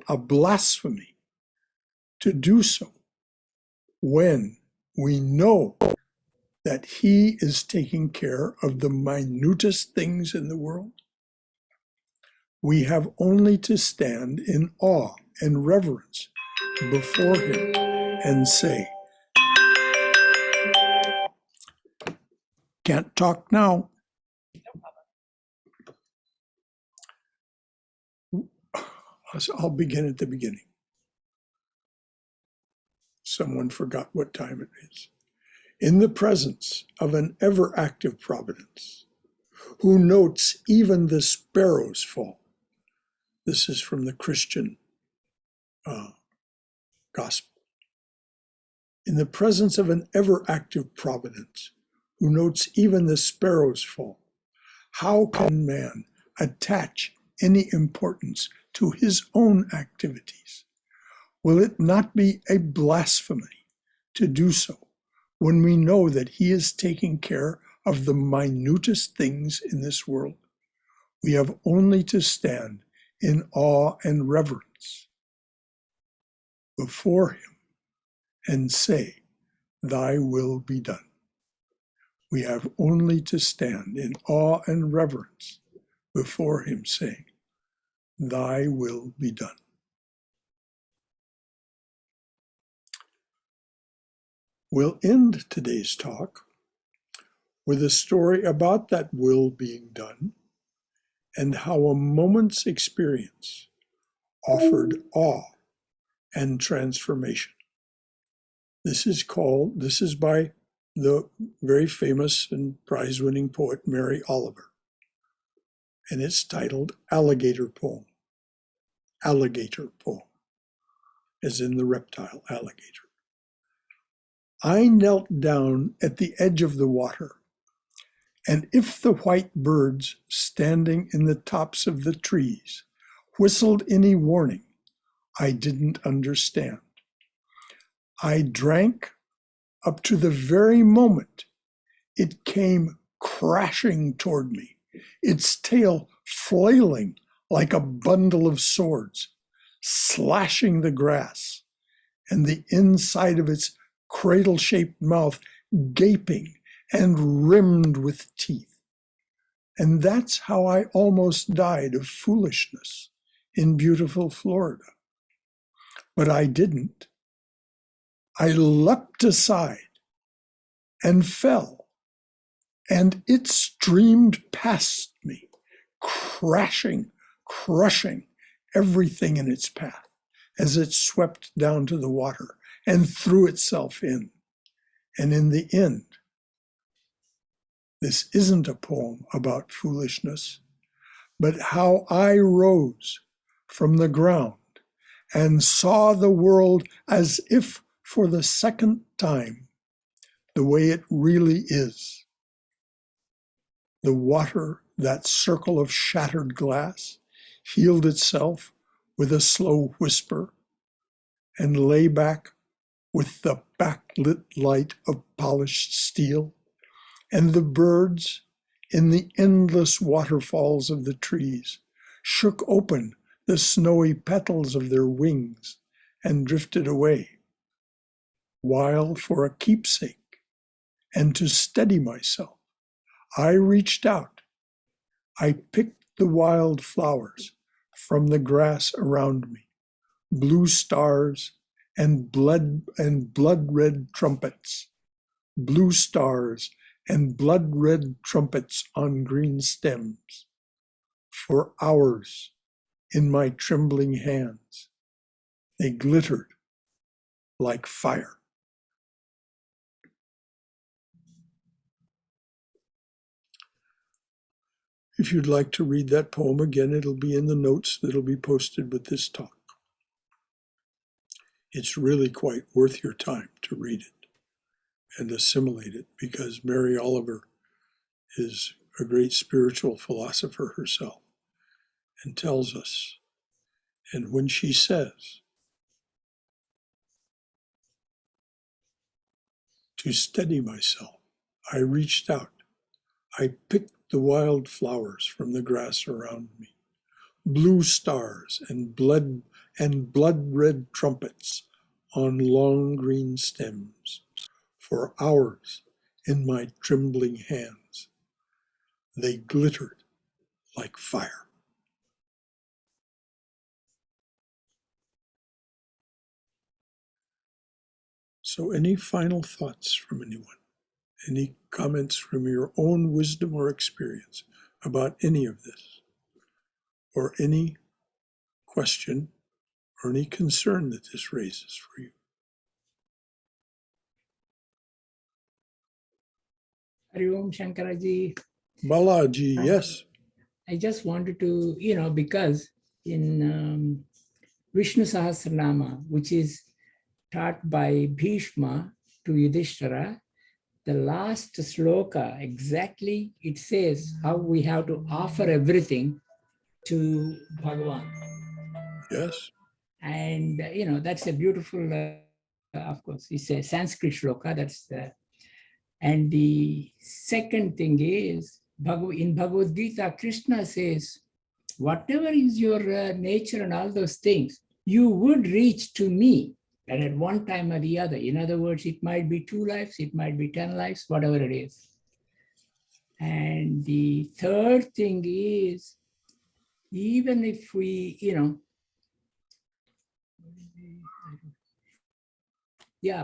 a blasphemy to do so when we know that He is taking care of the minutest things in the world, we have only to stand in awe and reverence before Him and say, "Can't talk now." I'll begin at the beginning. Someone forgot what time it is. In the presence of an ever-active providence, who notes even the sparrow's fall. This is from the Christian gospel. In the presence of an ever-active providence, who notes even the sparrow's fall, how can man attach any importance to his own activities? Will it not be a blasphemy to do so when we know that He is taking care of the minutest things in this world? We have only to stand in awe and reverence before Him and say, "Thy will be done." We have only to stand in awe and reverence before Him, saying, "Thy will be done." We'll end today's talk with a story about that will being done and how a moment's experience offered awe and transformation. This is by the very famous and prize-winning poet Mary Oliver, and it's titled Alligator Poem. Alligator Poem, as in the reptile alligator. I knelt down at the edge of the water, and if the white birds standing in the tops of the trees whistled any warning, I didn't understand. I drank up to the very moment it came crashing toward me, its tail flailing like a bundle of swords, slashing the grass, and the inside of its cradle-shaped mouth gaping and rimmed with teeth. And that's how I almost died of foolishness in beautiful Florida. But I didn't. I leapt aside and fell, and it streamed past me, crashing, crushing everything in its path as it swept down to the water and threw itself in. And in the end, this isn't a poem about foolishness, but how I rose from the ground and saw the world as if for the second time, the way it really is. The water, that circle of shattered glass, healed itself with a slow whisper and lay back with the backlit light of polished steel, and the birds in the endless waterfalls of the trees shook open the snowy petals of their wings and drifted away, while for a keepsake and to steady myself, I reached out. I picked the wild flowers from the grass around me, blue stars and blood-red trumpets, blue stars and blood-red trumpets on green stems. For hours in my trembling hands, they glittered like fire. If you'd like to read that poem again, it'll be in the notes that'll be posted with this talk. It's really quite worth your time to read it and assimilate it, because Mary Oliver is a great spiritual philosopher herself and tells us, and when she says, to steady myself, I reached out. I picked the wild flowers from the grass around me, blue stars and blood-red trumpets on long green stems, for hours in my trembling hands. They glittered like fire. So any final thoughts from anyone? Any comments from your own wisdom or experience about any of this? Or any question or any concern that this raises for you? Hari Om Shankaraji. Balaji, yes. I just wanted to, because in Vishnu Sahasranama, which is taught by Bhishma to Yudhishthira, the last sloka, exactly, it says how we have to offer everything to Bhagavan. Yes. And, that's a beautiful, of course, it's a Sanskrit shloka. And the second thing is, in Bhagavad Gita, Krishna says, whatever is your nature and all those things, you would reach to me, and at one time or the other. In other words, it might be 2 lives, it might be 10 lives, whatever it is. And the third thing is, even if we,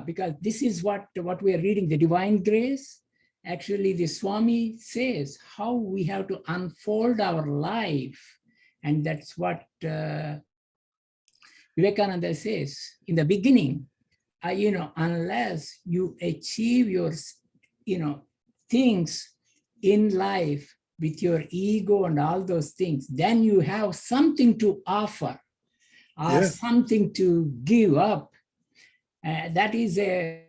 because this is what we are reading, the divine grace. Actually, the Swami says how we have to unfold our life. And that's what Vivekananda says in the beginning, unless you achieve your, things in life with your ego and all those things, then you have something to offer or something to give up. That is a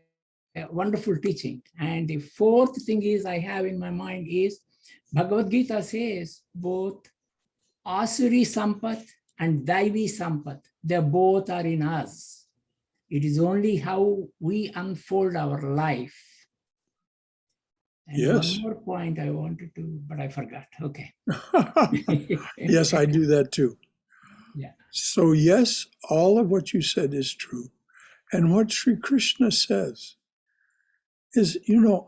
wonderful teaching. And the fourth thing is I have in my mind is Bhagavad Gita says both Asuri Sampat and Daivi Sampat, they both are in us. It is only how we unfold our life. And one more point I wanted to, but I forgot. Okay. Yes, I do that too. Yeah. So yes, all of what you said is true. And what Sri Krishna says is,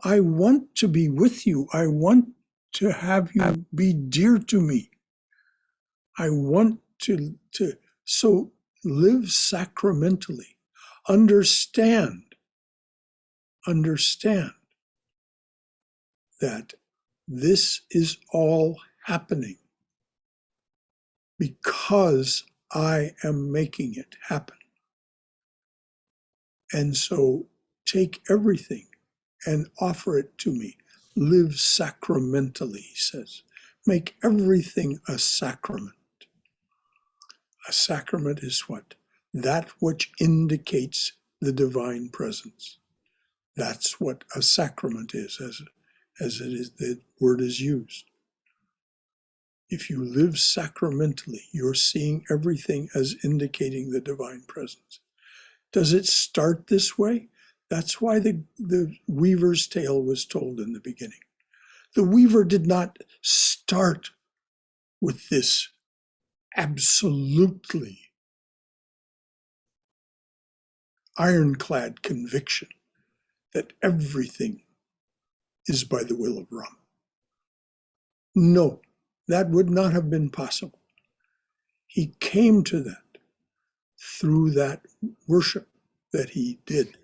I want to be with you. I want to have you be dear to me. I want to so live sacramentally. Understand that this is all happening because I am making it happen. And so take everything and offer it to me. Live sacramentally, he says. Make everything a sacrament. A sacrament is what? That which indicates the divine presence. That's what a sacrament is, as it is, the word is used. If you live sacramentally, you're seeing everything as indicating the divine presence. Does it start this way? That's why the weaver's tale was told in the beginning. The weaver did not start with this absolutely ironclad conviction that everything is by the will of Rama. No, that would not have been possible. He came to that through that worship that he did.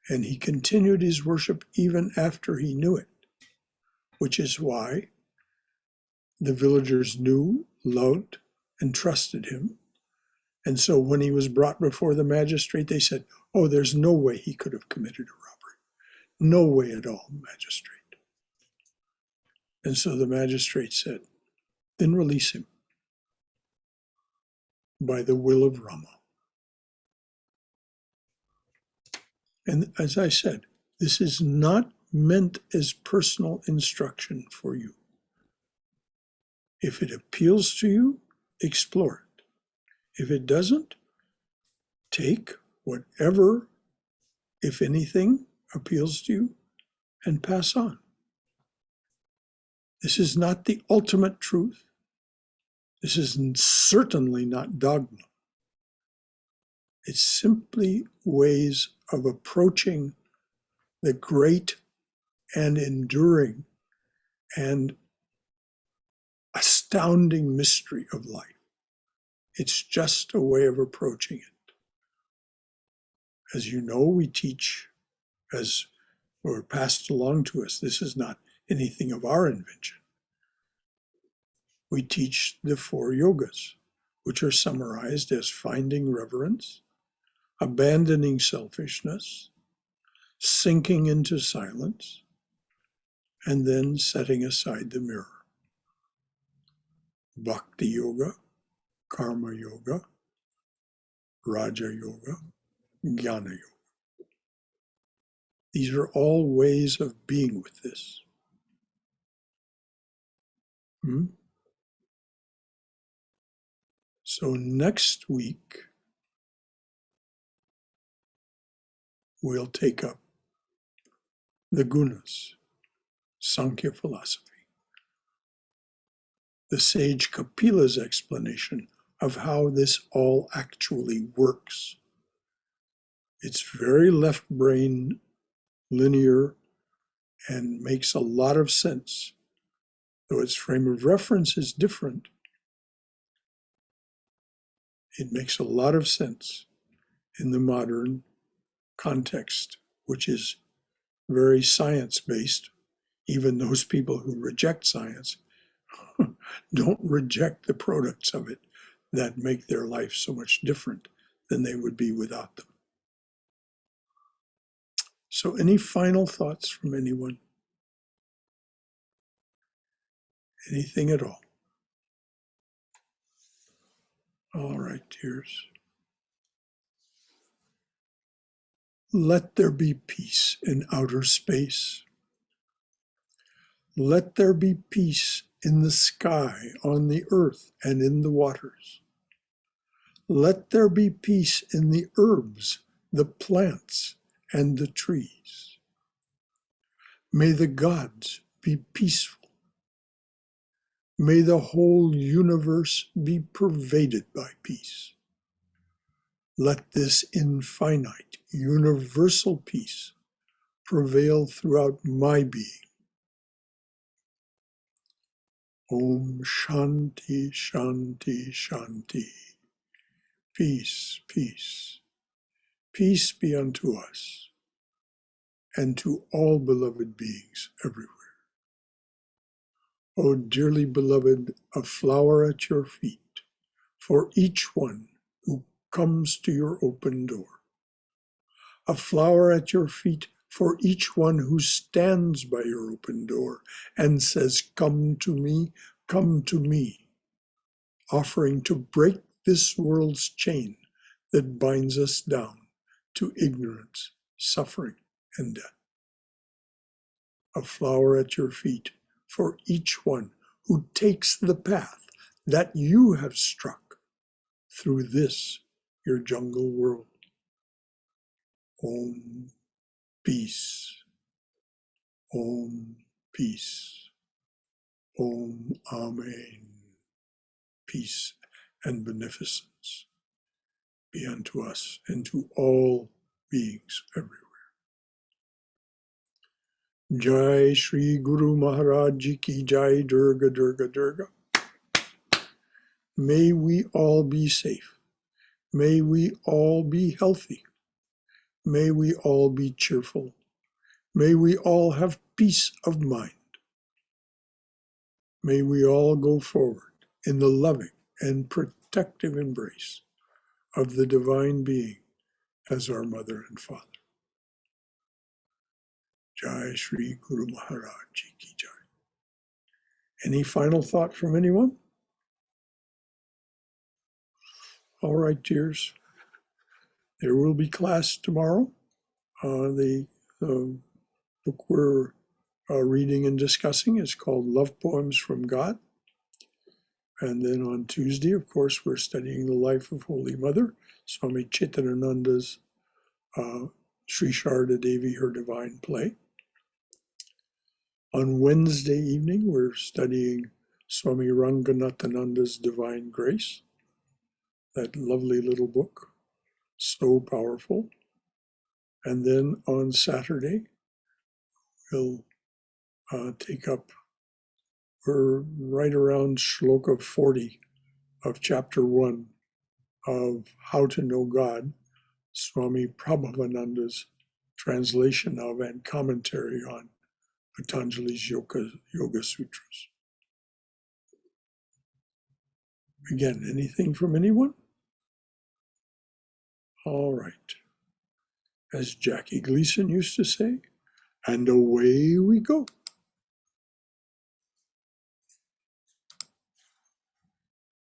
And he continued his worship even after he knew it, which is why the villagers knew, loved, and trusted him. And so when he was brought before the magistrate, they said, oh, there's no way he could have committed a robbery. No way at all, magistrate. And so the magistrate said, then release him by the will of Rama. And as I said, this is not meant as personal instruction for you. If it appeals to you, explore it. If it doesn't, take whatever, if anything, appeals to you and pass on. This is not the ultimate truth. This is certainly not dogma. It's simply ways of approaching the great and enduring and astounding mystery of life. It's just a way of approaching it. As you know, we teach, as were passed along to us, this is not anything of our invention. We teach the 4 yogas, which are summarized as finding reverence, abandoning selfishness, sinking into silence, and then setting aside the mirror. Bhakti yoga, karma yoga, raja yoga, jnana yoga. These are all ways of being with this. So next week, we'll take up the gunas, Sankhya philosophy. The sage Kapila's explanation of how this all actually works. It's very left brain linear and makes a lot of sense. Though its frame of reference is different, it makes a lot of sense in the modern context, which is very science-based. Even those people who reject science don't reject the products of it that make their life so much different than they would be without them. So any final thoughts from anyone? Anything at all? All right, dears. Let there be peace in outer space. Let there be peace in the sky, on the earth, and in the waters. Let there be peace in the herbs, the plants, and the trees. May the gods be peaceful. May the whole universe be pervaded by peace. Let this infinite, universal peace prevail throughout my being. Om Shanti, Shanti, Shanti. Peace, peace. Peace be unto us and to all beloved beings everywhere. O dearly beloved, a flower at your feet for each one who comes to your open door. A flower at your feet for each one who stands by your open door and says, "Come to me, come to me," offering to break this world's chain that binds us down to ignorance, suffering, and death. A flower at your feet for each one who takes the path that you have struck through this, your jungle world. Om, peace. Om, peace. Om, Amen. Peace and beneficence be unto us and to all beings everywhere. Jai Shri Guru Maharaj Ji Ki Jai, Durga Durga Durga. May we all be safe. May we all be healthy. May we all be cheerful. May we all have peace of mind. May we all go forward in the loving and protective embrace of the Divine Being as our Mother and Father. Jai Shri Guru Maharaj Ji Ki Jai. Any final thought from anyone? All right, dears. There will be class tomorrow. The book we're reading and discussing is called Love Poems from God. And then on Tuesday, of course, we're studying the life of Holy Mother, Swami Chaitananda's Sri Sharda Devi, her divine play. On Wednesday evening, we're studying Swami Ranganathananda's Divine Grace, that lovely little book. So powerful. And then on Saturday, we'll take up, we're right around shloka 40 of chapter 1 of How to Know God, Swami Prabhavananda's translation of and commentary on Patanjali's Yoga Sutras. Again, anything from anyone? All right. As Jackie Gleason used to say, and away we go.